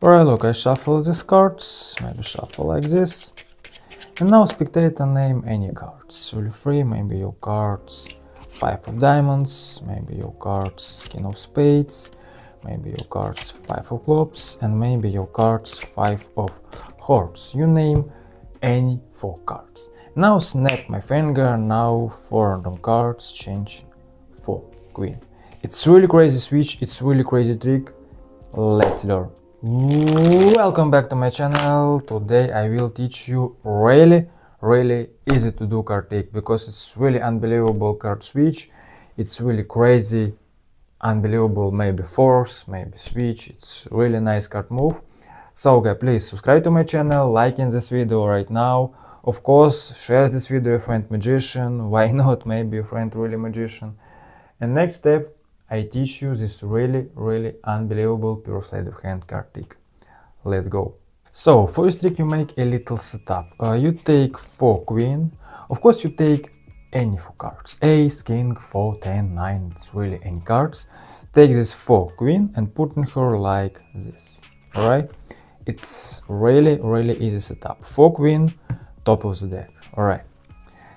Alright, look, I shuffle these cards, maybe shuffle like this. And now spectator name any cards. Really free, maybe your cards 5 of diamonds, maybe your cards king of spades, maybe your cards 5 of clubs, and maybe your cards 5 of hearts. You name any 4 cards. Now snap my finger, now 4 random cards, change for queen. It's really crazy switch, it's really crazy trick. Let's learn. Welcome back to my channel. Today I will teach you really easy to do card trick, because it's really unbelievable card switch. It's really crazy, unbelievable, maybe force, maybe switch. It's really nice card move. So guys, please subscribe to my channel, like in this video right now. Of course, share this video with a friend magician. Why not? Maybe a friend really magician. And next step, I teach you this really unbelievable pure sleight of hand card trick. Let's go. So first trick, you make a little setup. You take 4 queen. Of course you take any 4 cards. Ace, king, 4, 10, 9, it's really any cards. Take this 4 queen and put in her like this. Alright? It's really easy setup. 4 queen, top of the deck. Alright.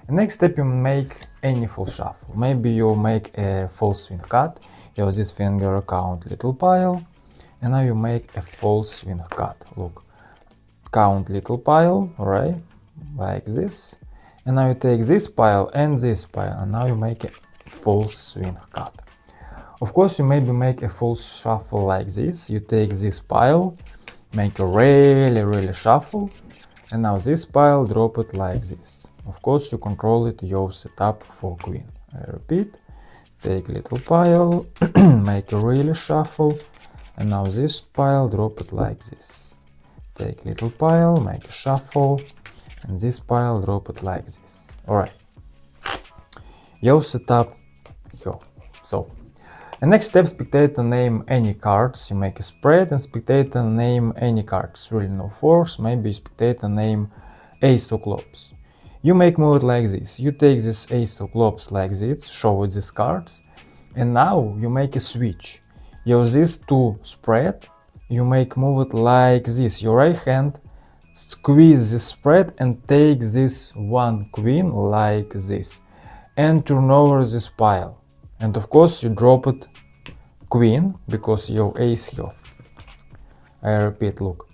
The next step, you make any full shuffle. Maybe you make a false swing cut. Use this finger, count little pile, and now you make a false swing cut. Look, count little pile, right? Like this. And now you take this pile, and now you make a false swing cut. Of course, you maybe make a false shuffle like this. You take this pile, make a really shuffle, and now this pile, drop it like this. Of course, you control it, your setup for queen. I repeat, take little pile, make a really shuffle, and now this pile, drop it like this. Take little pile, make a shuffle, and this pile, drop it like this. Alright. Your setup here. So, the next step, spectator name any cards. You make a spread, and spectator name any cards. Really no force, maybe spectator name ace of clubs. You make move it like this. You take this ace of clubs like this, show it these cards, and now you make a switch. Use this to spread, you make move it like this. Your right hand squeeze the spread and take this 1 queen like this, and turn over this pile. And of course you drop it queen, because your ace here. I repeat, look,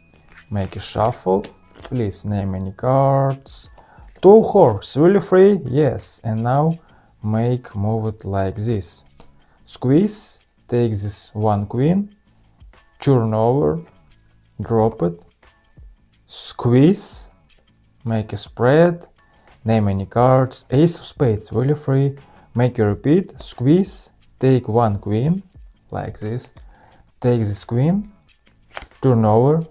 make a shuffle, please name any cards. 2 horse, really free? Yes. And now make move it like this. Squeeze, take this 1 queen, turn over, drop it, squeeze, make a spread, name any cards, ace of spades, really free, make a repeat, squeeze, take 1 queen, like this, take this queen, turn over,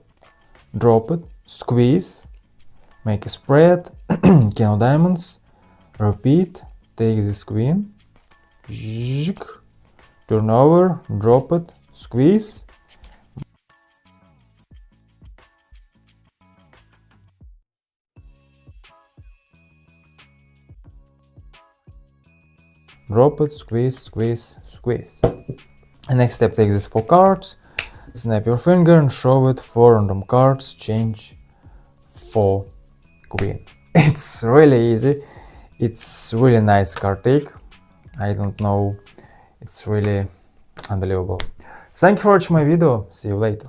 drop it, squeeze, make a spread, king of diamonds, repeat, take this queen, turn over, drop it, squeeze, drop it, squeeze. And next step, take these 4 cards, snap your finger and show it 4 random cards, change for queen. It's really easy. It's really nice card trick. I don't know. It's really unbelievable. Thank you for watching my video. See you later.